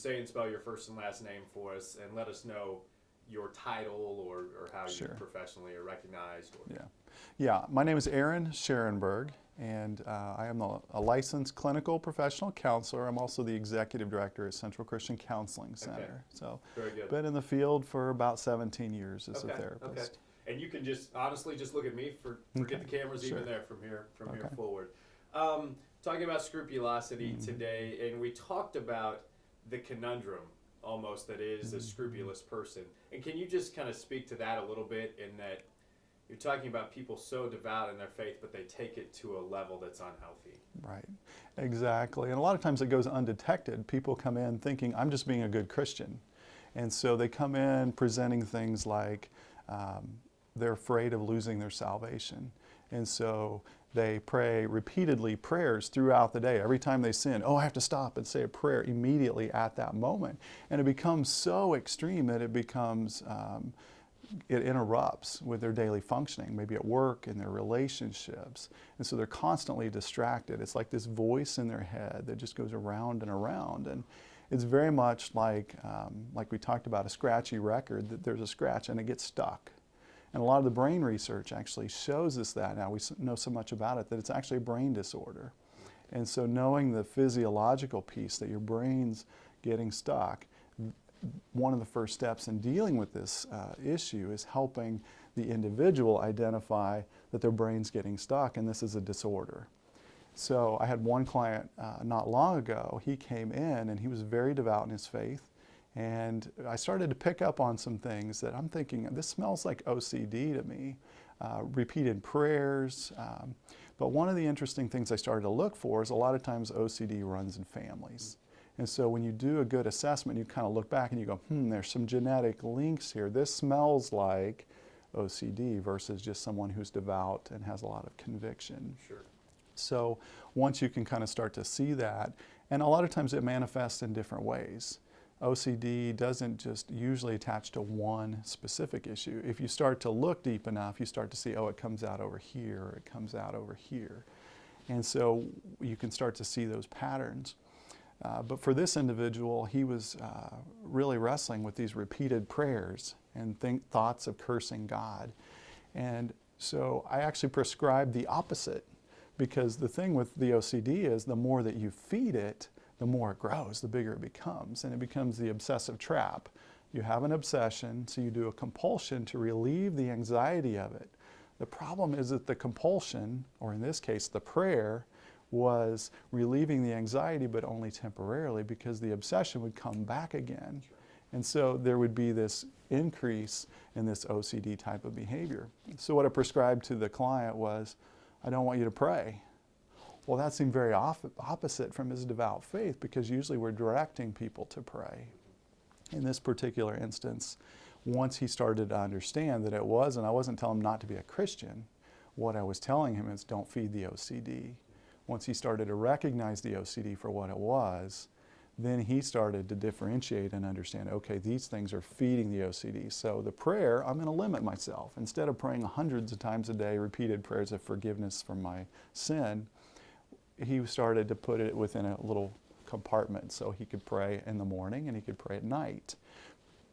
say and spell your first and last name for us, and let us know your title or how you Sure. professionally are recognized. Or... Yeah. My name is Aaron Scharenberg, and I am a licensed clinical professional counselor. I'm also the executive director at Central Christian Counseling Center. Okay. So, Very good. been in the field for about 17 years as a Okay. therapist. And you can just honestly just look at me. Forget the cameras Sure. even there from here Okay. forward. Talking about scrupulosity today, and we talked about the conundrum almost that is a scrupulous person. And can you just kind of speak to that a little bit, in that you're talking about people so devout in their faith, but they take it to a level that's unhealthy? Right, exactly. And a lot of times it goes undetected. People come in thinking, I'm just being a good Christian. And so they come in presenting things like they're afraid of losing their salvation. And so they pray repeatedly prayers throughout the day. Every time they sin, I have to stop and say a prayer immediately at that moment. And it becomes so extreme that it becomes, it interrupts with their daily functioning, maybe at work, in their relationships. And so they're constantly distracted. It's like this voice in their head that just goes around and around. And it's very much like we talked about, a scratchy record, that there's a scratch and it gets stuck. And a lot of the brain research actually shows us that now. We know so much about it that it's actually a brain disorder. And so knowing the physiological piece, that your brain's getting stuck, one of the first steps in dealing with this issue is helping the individual identify that their brain's getting stuck and this is a disorder. So I had one client not long ago. He came in and he was very devout in his faith. And I started to pick up on some things that I'm thinking, this smells like OCD to me, repeated prayers. But one of the interesting things I started to look for is a lot of times OCD runs in families. And so when you do a good assessment, you kind of look back and you go, there's some genetic links here. This smells like OCD versus just someone who's devout and has a lot of conviction. Sure. So once you can kind of start to see that, and a lot of times it manifests in different ways. OCD doesn't just usually attach to one specific issue. If you start to look deep enough, you start to see, it comes out over here, or it comes out over here. And so you can start to see those patterns. But for this individual, he was really wrestling with these repeated prayers and thoughts of cursing God. And so I actually prescribed the opposite, because the thing with the OCD is the more that you feed it, the more it grows, the bigger it becomes, and it becomes the obsessive trap. You have an obsession, so you do a compulsion to relieve the anxiety of it. The problem is that the compulsion, or in this case the prayer, was relieving the anxiety, but only temporarily, because the obsession would come back again. And so there would be this increase in this OCD type of behavior. So what I prescribed to the client was, I don't want you to pray. Well, that seemed very opposite from his devout faith, because usually we're directing people to pray. In this particular instance, once he started to understand that I wasn't telling him not to be a Christian, what I was telling him is, don't feed the OCD. Once he started to recognize the OCD for what it was, then he started to differentiate and understand, okay, these things are feeding the OCD. So the prayer, I'm going to limit myself. Instead of praying hundreds of times a day, repeated prayers of forgiveness for my sin, he started to put it within a little compartment, so he could pray in the morning and he could pray at night.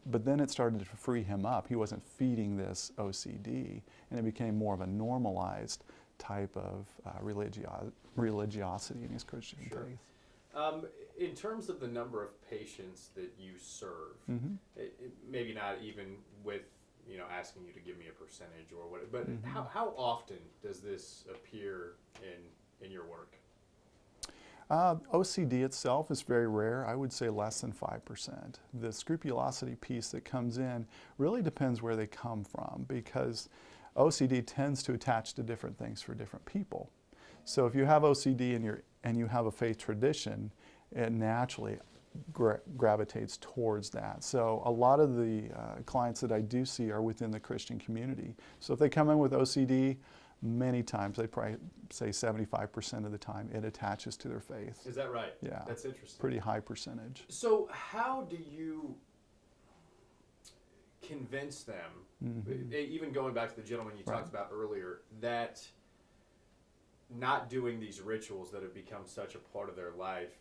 But then it started to free him up. He wasn't feeding this OCD, and it became more of a normalized type of religiosity in his Christian faith. In terms of the number of patients that you serve, maybe not even with asking you to give me a percentage or what, but how often does this appear in your work? OCD itself is very rare. I would say less than 5%. The scrupulosity piece that comes in really depends where they come from, because OCD tends to attach to different things for different people. So if you have OCD and you have a faith tradition, it naturally gravitates towards that. So a lot of the clients that I do see are within the Christian community. So if they come in with OCD, many times, they probably say 75% of the time, it attaches to their faith. Is that right? Yeah. That's interesting. Pretty high percentage. So how do you convince them, even going back to the gentleman you talked about earlier, that not doing these rituals that have become such a part of their life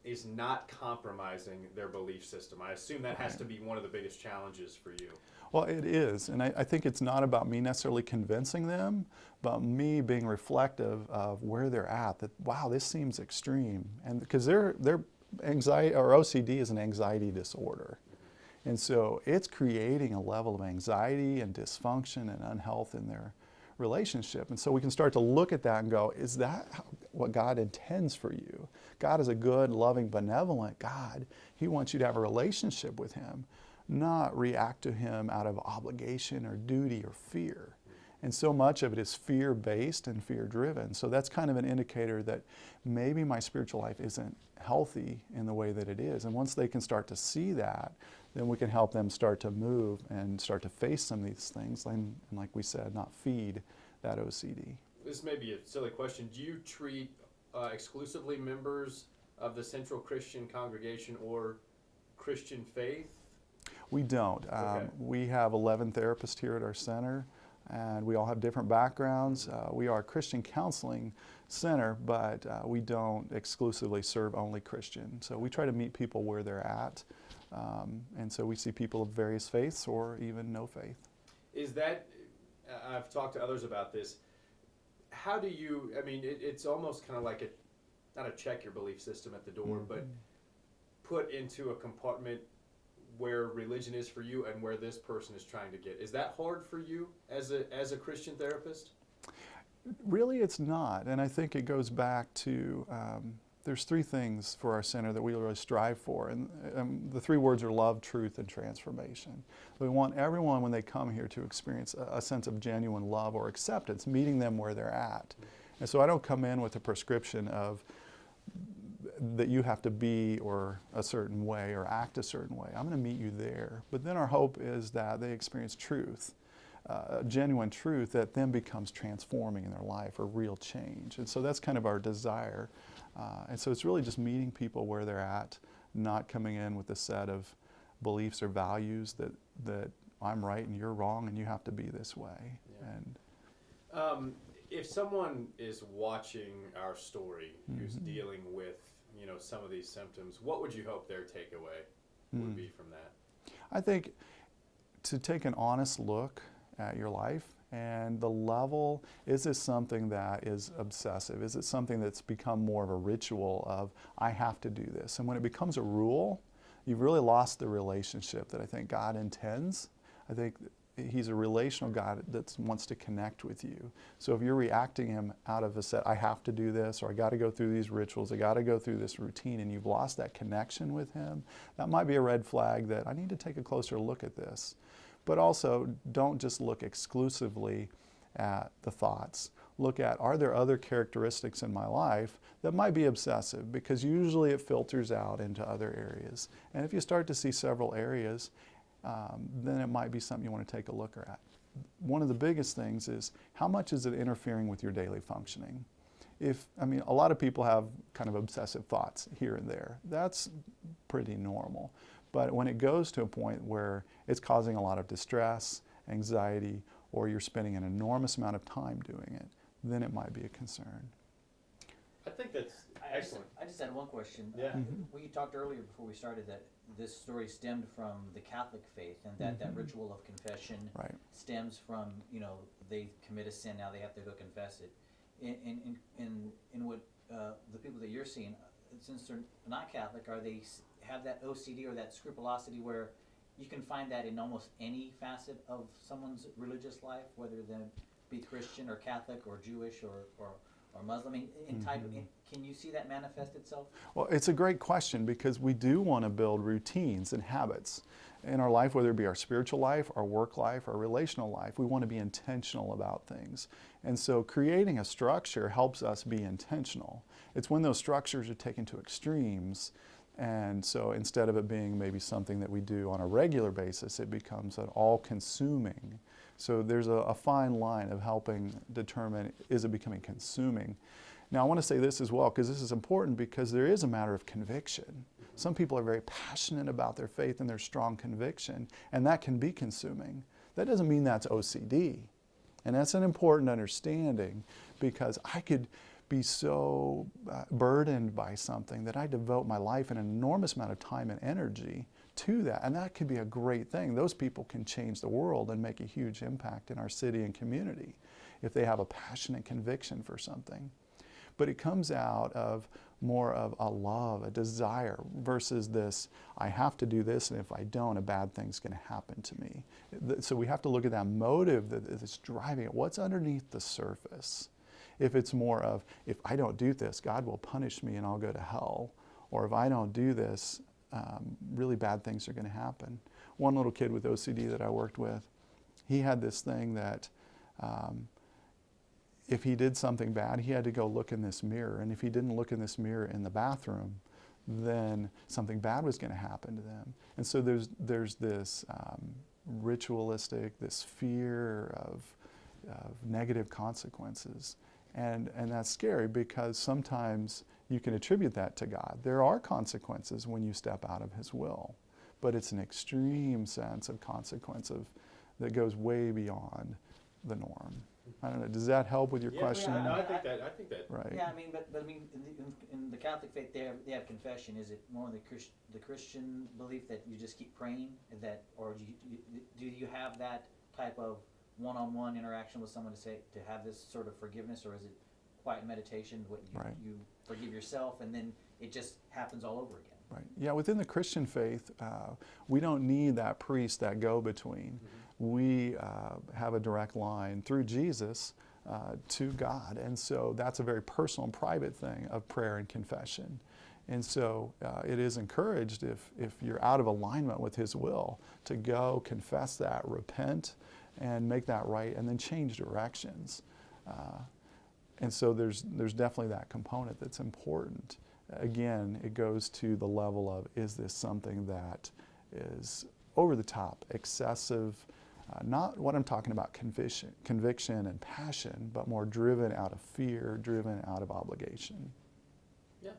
is not compromising their belief system? I assume that has Right. to be one of the biggest challenges for you. Well, it is, and I think it's not about me necessarily convincing them, but me being reflective of where they're at. That wow, this seems extreme, and because their anxiety or OCD is an anxiety disorder, and so it's creating a level of anxiety and dysfunction and unhealth in their relationship. And so we can start to look at that and go, is that what God intends for you? God is a good, loving, benevolent God. He wants you to have a relationship with Him, not react to Him out of obligation or duty or fear. And so much of it is fear-based and fear-driven. So that's kind of an indicator that maybe my spiritual life isn't healthy in the way that it is. And once they can start to see that, then we can help them start to move and start to face some of these things. And like we said, not feed that OCD. This may be a silly question. Do you treat exclusively members of the Central Christian Congregation or Christian faith? We don't. Okay. We have 11 therapists here at our center, and we all have different backgrounds. We are a Christian counseling center, but we don't exclusively serve only Christian. So we try to meet people where they're at. And so we see people of various faiths or even no faith. Is that, I've talked to others about this, how do you, I mean, it's almost kind of like not a check your belief system at the door, but put into a compartment where religion is for you and where this person is trying to get. Is that hard for you as a Christian therapist? Really, it's not. And I think it goes back to, there's three things for our center that we really strive for. And the three words are love, truth, and transformation. We want everyone, when they come here, to experience a sense of genuine love or acceptance, meeting them where they're at. And so I don't come in with a prescription of that you have to be or a certain way or act a certain way. I'm going to meet you there. But then our hope is that they experience truth, genuine truth that then becomes transforming in their life or real change. And so that's kind of our desire. And so it's really just meeting people where they're at, not coming in with a set of beliefs or values that I'm right and you're wrong and you have to be this way. Yeah. And if someone is watching our story who's dealing with some of these symptoms, what would you hope their takeaway would be from that? I think to take an honest look at your life and the level, is this something that is obsessive? Is it something that's become more of a ritual of, I have to do this? And when it becomes a rule, you've really lost the relationship that I think God intends. I think He's a relational God that wants to connect with you. So if you're reacting Him out of a set, I have to do this, or I got to go through these rituals, I got to go through this routine, and you've lost that connection with Him, that might be a red flag that I need to take a closer look at this. But also, don't just look exclusively at the thoughts. Look at, are there other characteristics in my life that might be obsessive? Because usually it filters out into other areas. And if you start to see several areas, then it might be something you want to take a look at. One of the biggest things is, how much is it interfering with your daily functioning? A lot of people have kind of obsessive thoughts here and there. That's pretty normal. But when it goes to a point where it's causing a lot of distress, anxiety, or you're spending an enormous amount of time doing it, then it might be a concern. I think that's excellent. I just had one question. Yeah. We talked earlier before we started that this story stemmed from the Catholic faith, and that ritual of confession Right. stems from, they commit a sin, now they have to go confess it. In what the people that you're seeing, since they're not Catholic, are they have that OCD or that scrupulosity where you can find that in almost any facet of someone's religious life, whether they be Christian or Catholic or Jewish or Muslim? Can you see that manifest itself? Well, it's a great question because we do want to build routines and habits in our life, whether it be our spiritual life, our work life, our relational life. We want to be intentional about things. And so creating a structure helps us be intentional. It's when those structures are taken to extremes, and so instead of it being maybe something that we do on a regular basis, it becomes an all-consuming. So there's a fine line of helping determine, is it becoming consuming? Now I want to say this as well, because this is important, because there is a matter of conviction. Some people are very passionate about their faith and their strong conviction, and that can be consuming. That doesn't mean that's OCD. And that's an important understanding, because I could be so burdened by something that I devote my life and an enormous amount of time and energy to that. And that could be a great thing. Those people can change the world and make a huge impact in our city and community if they have a passion and conviction for something. But it comes out of more of a love, a desire, versus this, I have to do this, and if I don't, a bad thing's going to happen to me. So we have to look at that motive that is driving it. What's underneath the surface? If it's more of, if I don't do this, God will punish me and I'll go to hell. Or if I don't do this, really bad things are going to happen. One little kid with OCD that I worked with, he had this thing that if he did something bad, he had to go look in this mirror. And if he didn't look in this mirror in the bathroom, then something bad was going to happen to them. And so there's this ritualistic, this fear of negative consequences. And that's scary because sometimes you can attribute that to God. There are consequences when you step out of His will, but it's an extreme sense of consequence that goes way beyond the norm. I don't know. Does that help with your question? Yeah, no, I think that. Right. Yeah, I mean, but I mean, in the Catholic faith, they have confession. Is it more the Christian belief that you just keep praying, or do you have that type of one-on-one interaction with someone to have this sort of forgiveness, or is it quiet meditation? You forgive yourself, and then it just happens all over again. Right. Yeah, within the Christian faith, we don't need that priest, that go-between. Mm-hmm. We have a direct line through Jesus to God. And so that's a very personal and private thing of prayer and confession. And so it is encouraged, if you're out of alignment with His will, to go confess that, repent, and make that right, and then change directions. And so there's definitely that component that's important. Again, it goes to the level of, is this something that is over the top, excessive, not what I'm talking about conviction and passion, but more driven out of fear, driven out of obligation. Yeah,